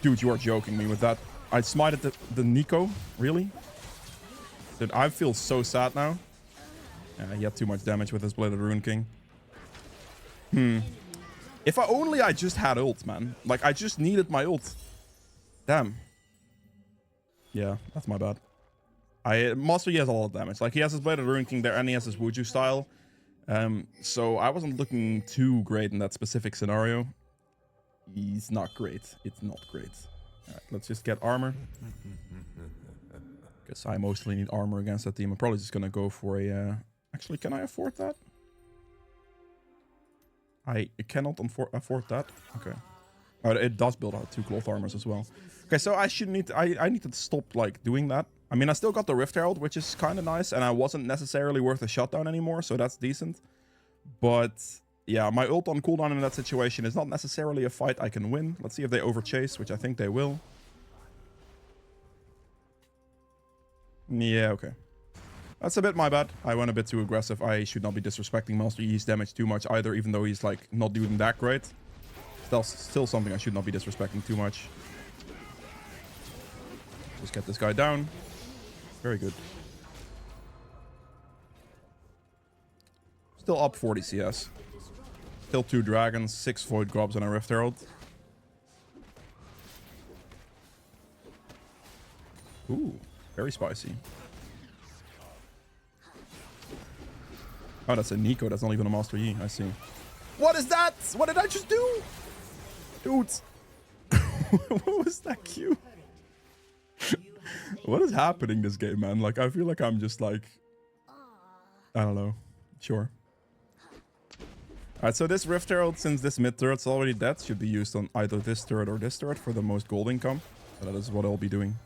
Dude, you are joking me with that. I smited the Nico? Really? Dude, I feel so sad now. Yeah, he had too much damage with his Bladed Rune King. If I just had ult, man. Like, I just needed my ult. Damn. Yeah, that's my bad. Master Yi has a lot of damage. Like, he has his Bladed Rune King there, and he has his Wuju style. So I wasn't looking too great in that specific scenario. He's not great. It's not great. Alright, let's just get armor. Guess I mostly need armor against that team. I'm probably just gonna go for a... Actually, can I afford that? I cannot afford that. Okay. Oh, it does build out 2 cloth armors as well. Okay, so I should need... I need to stop, like, doing that. I mean, I still got the Rift Herald, which is kind of nice, and I wasn't necessarily worth a shutdown anymore, so that's decent. But... yeah, my ult on cooldown in that situation is not necessarily a fight I can win. Let's see if they overchase, which I think they will. Yeah, okay. That's a bit my bad. I went a bit too aggressive. I should not be disrespecting Master Yi's damage too much either, even though he's, like, not doing that great. Still something I should not be disrespecting too much. Just get this guy down. Very good. Still up 40 CS. Still 2 dragons, 6 void grubs, and a Rift Herald. Ooh, very spicy. Oh, that's a Nico. That's not even a Master Yi. I see. What is that? What did I just do? Dude. What was that cue? What is happening this game, man? Like, I feel like I'm just like... I don't know. Sure. Alright, so this Rift Herald, since this mid turret's already dead, should be used on either this turret or this turret for the most gold income. So that is what I'll be doing.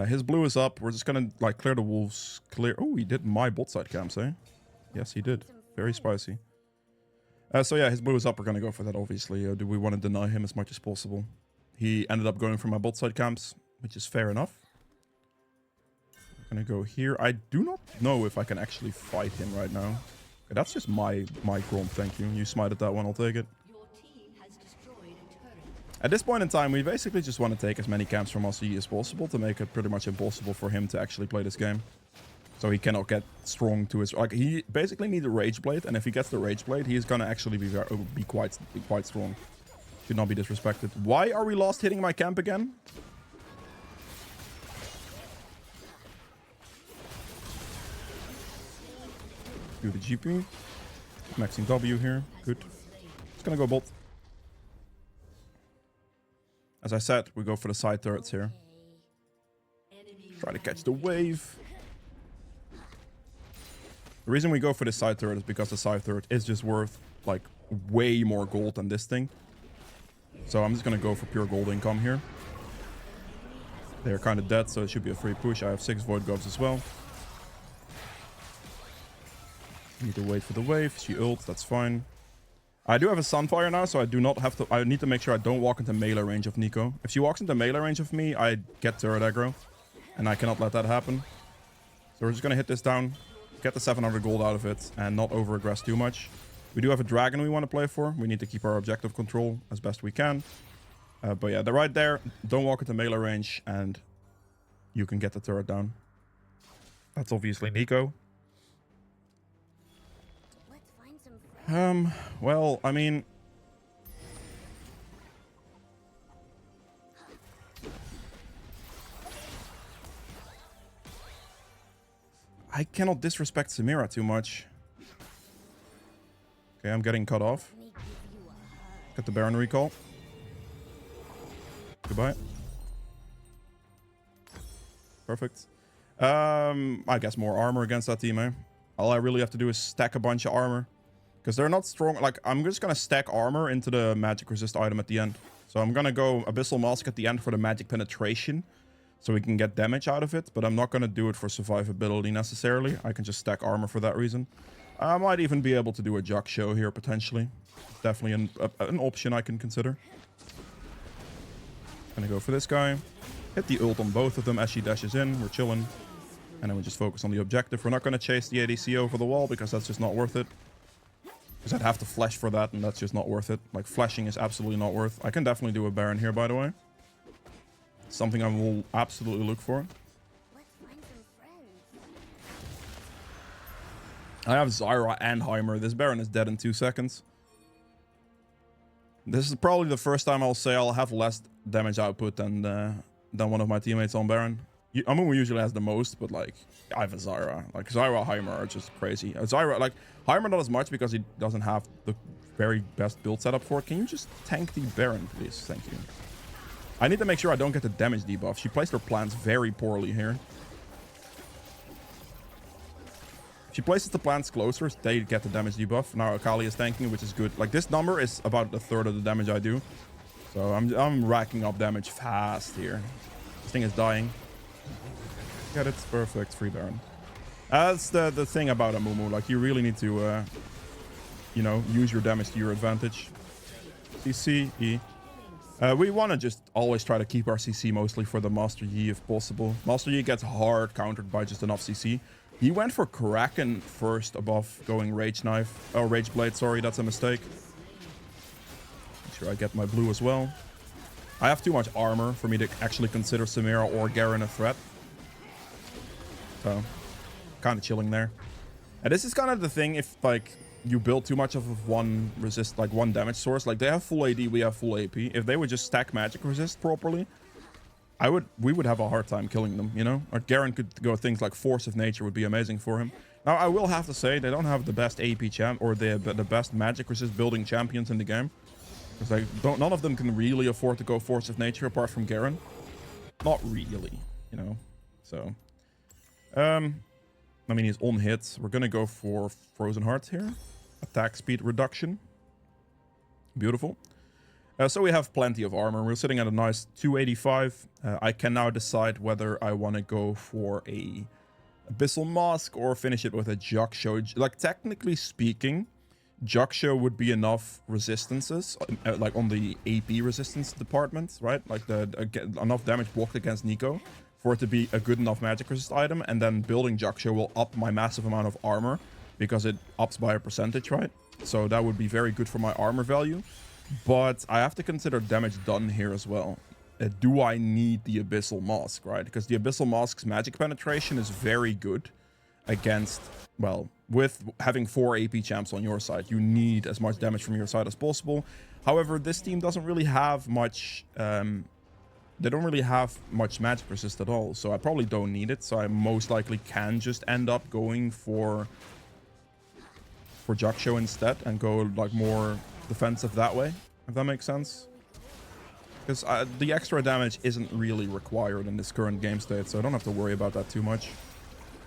His blue is up. We're just gonna, like, clear the wolves. Clear... Oh, he did my bot side camps, eh? Yes, he did. Very spicy. So yeah, his blue is up. We're gonna go for that, obviously. Do we want to deny him as much as possible? He ended up going for my bot side camps, which is fair enough. I'm gonna go here. I do not know if I can actually fight him right now. Okay, that's just my Grom, thank you. You smited that one, I'll take it. At this point in time, we basically just want to take as many camps from Master Yi as possible to make it pretty much impossible for him to actually play this game. So he cannot get strong to his... Like, he basically needs a Rage Blade, and if he gets the Rage Blade, he's gonna actually be quite strong. Should not be disrespected. Why are we lost hitting my camp again? Do the GP. Maxing W here. Good. Just gonna go bolt. As I said, we go for the side turrets here. Try to catch the wave. The reason we go for this side turret is because the side turret is just worth, like, way more gold than this thing. So I'm just gonna go for pure gold income here. They're kind of dead, so it should be a free push. I have 6 void gobs as well. Need to wait for the wave. She ults, that's fine. I do have a Sunfire now, so I do not have to... I need to make sure I don't walk into melee range of Nico. If she walks into melee range of me, I get turret aggro. And I cannot let that happen. So we're just gonna hit this down. Get the 700 gold out of it and not over-aggress too much. We do have a dragon we want to play for. We need to keep our objective control as best we can. But yeah, they're right there. Don't walk into melee range and you can get the turret down. That's obviously Nico. Well, I mean... I cannot disrespect Samira too much. Okay, I'm getting cut off. Get the Baron recall. Goodbye. Perfect. I guess more armor against that team, eh? All I really have to do is stack a bunch of armor. Because they're not strong. Like, I'm just gonna stack armor into the magic resist item at the end. So I'm gonna go Abyssal Mask at the end for the magic penetration. So we can get damage out of it. But I'm not gonna do it for survivability necessarily. I can just stack armor for that reason. I might even be able to do a Jug Show here, potentially. Definitely an option I can consider. Gonna go for this guy. Hit the ult on both of them as she dashes in. We're chilling. And then we just focus on the objective. We're not going to chase the ADC over the wall because that's just not worth it. Because I'd have to flash for that, and that's just not worth it. Like, flashing is absolutely not worth. I can definitely do a Baron here, by the way. Something I will absolutely look for. I have Zyra and Heimer. This Baron is dead in 2 seconds. This is probably the first time I'll say I'll have less damage output than one of my teammates on Baron. Amumu usually has the most, but like, I have a Zyra. Like, Zyra, Heimer are just crazy. Zyra, like, Heimer not as much because he doesn't have the very best build setup for it. Can you just tank the Baron, please? Thank you. I need to make sure I don't get the damage debuff. She placed her plants very poorly here. She places the plants closer, they get the damage debuff. Now Akali is tanking, which is good. Like, this number is about a third of the damage I do. So I'm racking up damage fast here. This thing is dying. Yeah, that's perfect. Free Baron. That's the thing about Amumu. Like, you really need to, you know, use your damage to your advantage. CC, E. We want to just always try to keep our CC mostly for the Master Yi if possible. Master Yi gets hard countered by just enough CC. He went for Kraken first above going Rage Knife. Oh, Rage Blade, sorry, that's a mistake. Make sure I get my blue as well. I have too much armor for me to actually consider Samira or Garen a threat. So, kind of chilling there. And this is kind of the thing if, like, you build too much of one damage source. Like, they have full AD, we have full AP. If they would just stack magic resist properly, we would have a hard time killing them, you know? Or Garen could go things like Force of Nature would be amazing for him. Now, I will have to say, they don't have the best AP champ or the best magic resist building champions in the game. Because none of them can really afford to go Force of Nature apart from Garen. Not really, you know? So, I mean, he's on hit. We're gonna go for Frozen Heart here. Attack speed reduction. Beautiful. So we have plenty of armor. We're sitting at a nice 285. I can now decide whether I want to go for a Abyssal Mask or finish it with a Jaksho. Like, technically speaking, Jaksho would be enough resistances, like on the AP resistance department, right? Like enough damage blocked against Nico for it to be a good enough magic resist item. And then building Jaksho will up my massive amount of armor because it ups by a percentage, right? So that would be very good for my armor value. But I have to consider damage done here as well. Do I need the Abyssal Mask, right? Because the Abyssal Mask's magic penetration is very good against, well, with having 4 AP champs on your side. You need as much damage from your side as possible. However, this team doesn't really have much... they don't really have much magic resist at all. So I probably don't need it. So I most likely can just end up going for Jaksho instead and go like more defensive that way, if that makes sense. Because the extra damage isn't really required in this current game state, so I don't have to worry about that too much.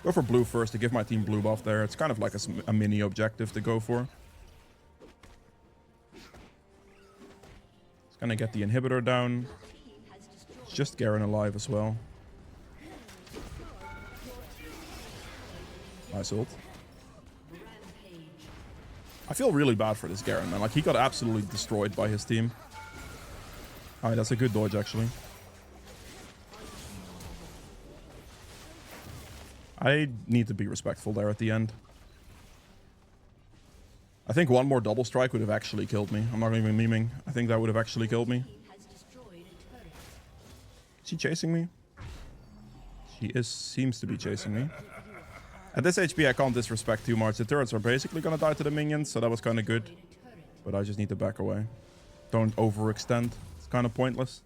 Go for blue first to give my team blue buff there. It's kind of like a mini objective to go for. It's gonna get the inhibitor down. It's just Garen alive as well. Nice ult. I feel really bad for this Garen, man. Like, he got absolutely destroyed by his team. Alright, that's a good dodge, actually. I need to be respectful there at the end. I think one more double strike would have actually killed me. I'm not even memeing. I think that would have actually killed me. Is she chasing me? She seems to be chasing me. At this HP, I can't disrespect too much. The turrets are basically going to die to the minions, so that was kind of good. But I just need to back away. Don't overextend. It's kind of pointless.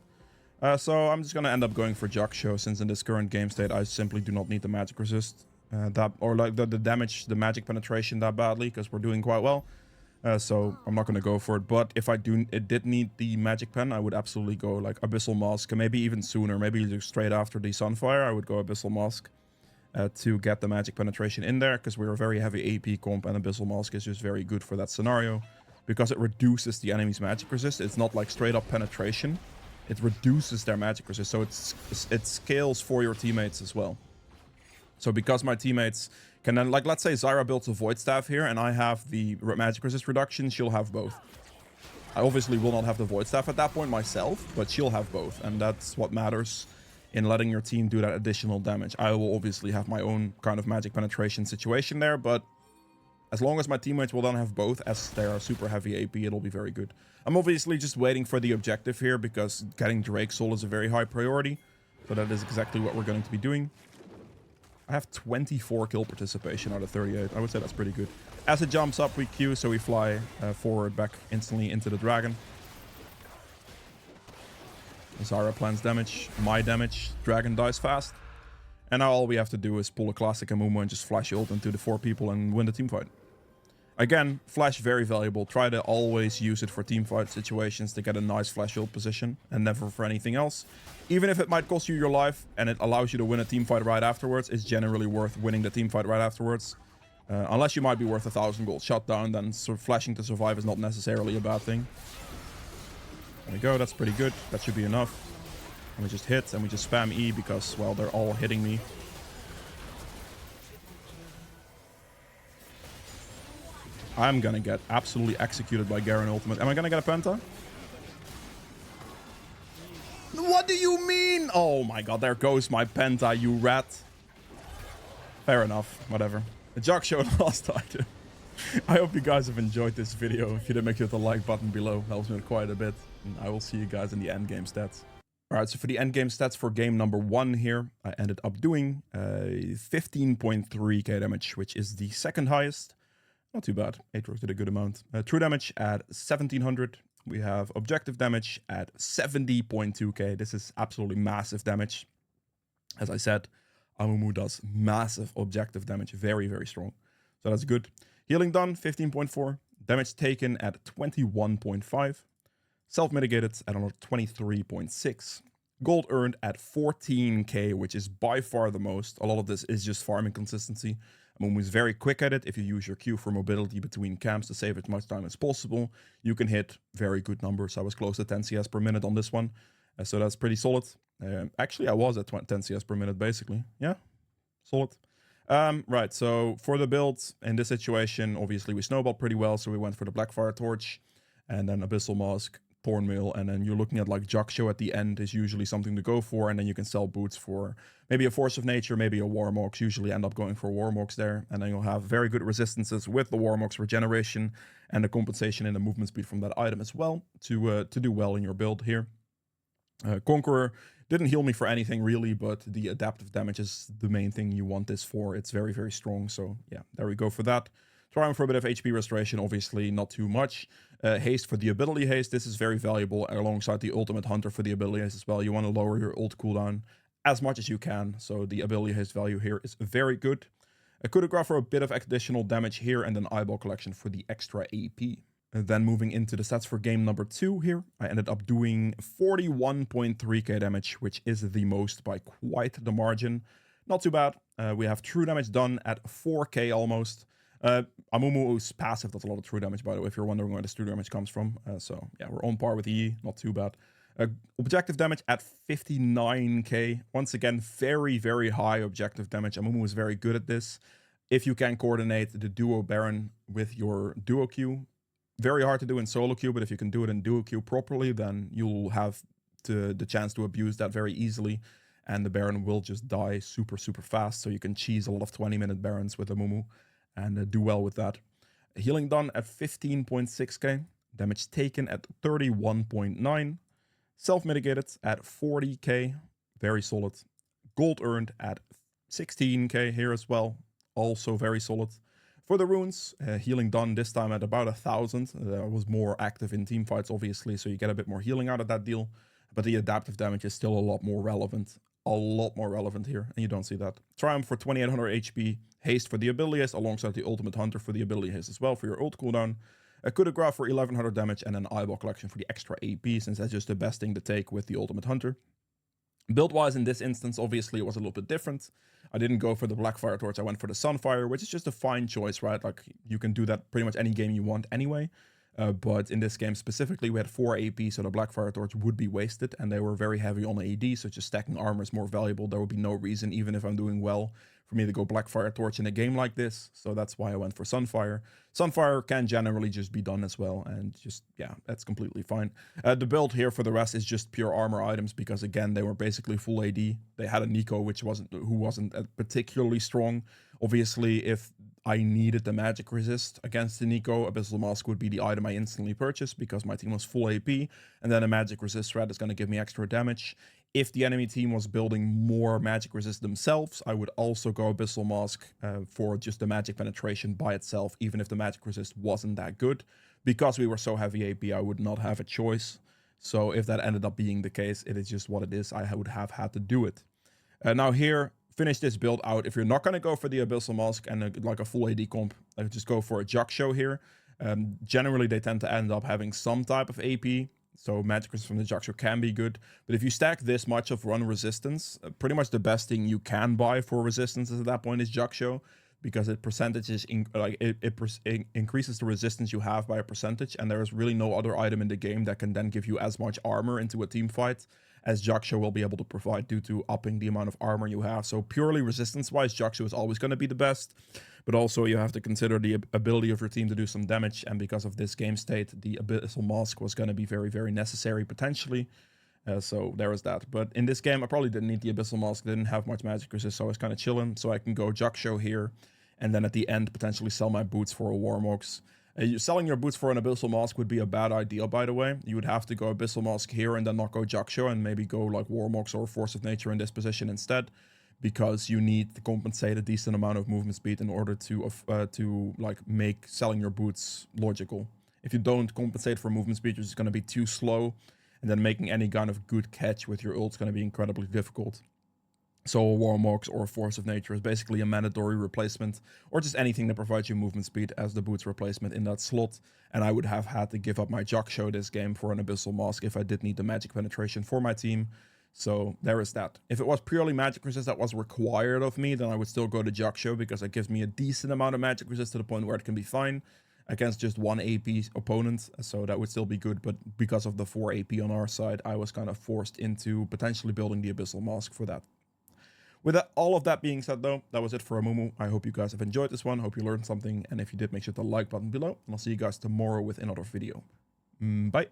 So I'm just going to end up going for Jaksho, since in this current game state, I simply do not need the magic resist. The damage, the magic penetration that badly, because we're doing quite well. So I'm not going to go for it. But if it did need the magic pen, I would absolutely go like Abyssal Mask, maybe even sooner. Maybe just straight after the Sunfire, I would go Abyssal Mask. To get the magic penetration in there, because we're a very heavy AP comp, and Abyssal Mask is just very good for that scenario because it reduces the enemy's magic resist. It's not like straight up penetration, it reduces their magic resist, so it scales for your teammates as well. So because my teammates can then, like, let's say Zyra builds a Void Staff here and I have the magic resist reduction, she'll have both. I obviously will not have the Void Staff at that point myself, but she'll have both, and that's what matters in letting your team do that additional damage. I will obviously have my own kind of magic penetration situation there, but as long as my teammates will then have both, as they are super heavy AP, it'll be very good. I'm obviously just waiting for the objective here, because getting Drake Soul is a very high priority. So that is exactly what we're going to be doing. I have 24 kill participation out of 38. I would say that's pretty good. As it jumps up, we Q, so we fly forward back instantly into the dragon. Zara plans damage, my damage, dragon dies fast. And now all we have to do is pull a classic Amumu and just flash ult into the 4 people and win the teamfight. Again, flash very valuable. Try to always use it for teamfight situations to get a nice flash ult position and never for anything else. Even if it might cost you your life and it allows you to win a teamfight right afterwards, it's generally worth winning the teamfight right afterwards. Unless you might be worth 1,000 gold shutdown, then flashing to survive is not necessarily a bad thing. There we go, that's pretty good. That should be enough. And we just hit and we just spam E because, well, they're all hitting me. I'm gonna get absolutely executed by Garen ultimate. Am I gonna get a penta? What do you mean? Oh my god, there goes my penta, you rat. Fair enough, whatever. The Jock Show lost item. I hope you guys have enjoyed this video. If you did, make sure to hit the like button below. Helps me quite a bit. And I will see you guys in the endgame stats. Alright, so for the endgame stats for game number 1 here, I ended up doing 15.3k damage, which is the second highest. Not too bad. Aatrox did a good amount. True damage at 1700. We have objective damage at 70.2k. This is absolutely massive damage. As I said, Amumu does massive objective damage. Very, very strong. So that's good. Healing done, 15.4. Damage taken at 21.5. Self-mitigated at another 23.6. Gold earned at 14k, which is by far the most. A lot of this is just farming consistency. Amumu is very quick at it. If you use your Q for mobility between camps to save as much time as possible, you can hit very good numbers. I was close to 10 CS per minute on this one, so that's pretty solid. Actually, I was at 10 CS per minute, basically. Yeah, solid. Right, so for the build, in this situation, obviously we snowballed pretty well, so we went for the Blackfire Torch, and then Abyssal Mask, Thornmail, and then you're looking at like Jock Show at the end is usually something to go for, and then you can sell boots for maybe a Force of Nature, maybe a Warmox. Usually end up going for Warmox there, and then you'll have very good resistances with the Warmox regeneration and the compensation in the movement speed from that item as well to do well in your build here. Conqueror didn't heal me for anything really, but the adaptive damage is the main thing you want this for. It's very, very strong, so yeah, there we go for that. Trying for a bit of HP restoration, obviously not too much. Haste for the ability haste, this is very valuable alongside the ultimate hunter for the ability haste as well. You want to lower your ult cooldown as much as you can, so the ability haste value here is very good. A coup de grace for a bit of additional damage here, and an eyeball collection for the extra AP. And then moving into the stats for game number 2 here, I ended up doing 41.3k damage, which is the most by quite the margin. Not too bad. We have true damage done at 4k almost. Amumu is passive, that's a lot of true damage, by the way, if you're wondering where this true damage comes from. So yeah, we're on par with E, not too bad. Objective damage at 59k. Once again, very, very high objective damage. Amumu is very good at this. If you can coordinate the duo Baron with your duo Q, very hard to do in solo queue, but if you can do it in duo queue properly, then you'll have the chance to abuse that very easily, and the Baron will just die super, super fast, so you can cheese a lot of 20-minute Barons with Amumu and do well with that. Healing done at 15.6k, damage taken at 31.9, self-mitigated at 40k, very solid. Gold earned at 16k here as well, also very solid. For the runes, healing done this time at about 1,000. I was more active in team fights, obviously, so you get a bit more healing out of that deal. But the adaptive damage is still a lot more relevant. A lot more relevant here, and you don't see that. Triumph for 2800 HP, haste for the ability haste, alongside the ultimate hunter for the ability haste as well for your ult cooldown. A coup de grace for 1100 damage, and an eyeball collection for the extra AP, since that's just the best thing to take with the ultimate hunter. Build-wise, in this instance, obviously, it was a little bit different. I didn't go for the Blackfire Torch, I went for the Sunfire, which is just a fine choice, right? Like, you can do that pretty much any game you want anyway. But in this game specifically, we had 4 AP, so the Blackfire Torch would be wasted, and they were very heavy on AD, so just stacking armor is more valuable. There would be no reason, even if I'm doing well, for me to go Blackfire Torch in a game like this, so that's why I went for Sunfire. Sunfire can generally just be done as well, and just, yeah, that's completely fine. The build here for the rest is just pure armor items, because again, they were basically full AD. They had a Nico, who wasn't particularly strong. Obviously, if I needed the magic resist against the Nico, Abyssal Mask would be the item I instantly purchased because my team was full AP, and then a magic resist threat is going to give me extra damage. If the enemy team was building more magic resist themselves, I would also go Abyssal Mask for just the magic penetration by itself, even if the magic resist wasn't that good. Because we were so heavy AP, I would not have a choice. So if that ended up being the case, it is just what it is. I would have had to do it. Now here, finish this build out. If you're not going to go for the Abyssal Mask and like a full AD comp, just go for a Jaksho here. Generally, they tend to end up having some type of AP, so magic resist from the Jaksho can be good. But if you stack this much of run resistance, pretty much the best thing you can buy for resistance at that point is Jaksho, because it percentages it increases the resistance you have by a percentage, and there is really no other item in the game that can then give you as much armor into a team fight as Jaksho will be able to provide due to upping the amount of armor you have. So purely resistance-wise, Jaksho is always going to be the best, but also you have to consider the ability of your team to do some damage, and because of this game state, the Abyssal Mask was going to be very, very necessary potentially. So there is that. But in this game, I probably didn't need the Abyssal Mask, didn't have much magic resist, so I was kind of chilling, so I can go Jaksho here, and then at the end, potentially sell my boots for a Warmox. Selling your boots for an Abyssal Mask would be a bad idea, by the way. You would have to go Abyssal Mask here and then not go Jaksho, and maybe go like Warmox or Force of Nature in this position instead, because you need to compensate a decent amount of movement speed in order to like make selling your boots logical. If you don't compensate for movement speed, you're just going to be too slow, and then making any kind of good catch with your ult is going to be incredibly difficult. So a Warmox or a Force of Nature is basically a mandatory replacement, or just anything that provides you movement speed as the boots replacement in that slot. And I would have had to give up my Jaksho this game for an Abyssal Mask if I did need the magic penetration for my team. So there is that. If it was purely magic resist that was required of me, then I would still go to Jaksho, because it gives me a decent amount of magic resist to the point where it can be fine against just one AP opponent, so that would still be good. But because of the 4 AP on our side, I was kind of forced into potentially building the Abyssal Mask for that. With all of that being said, though, that was it for Amumu. I hope you guys have enjoyed this one. Hope you learned something. And if you did, make sure to like button below. And I'll see you guys tomorrow with another video. Bye.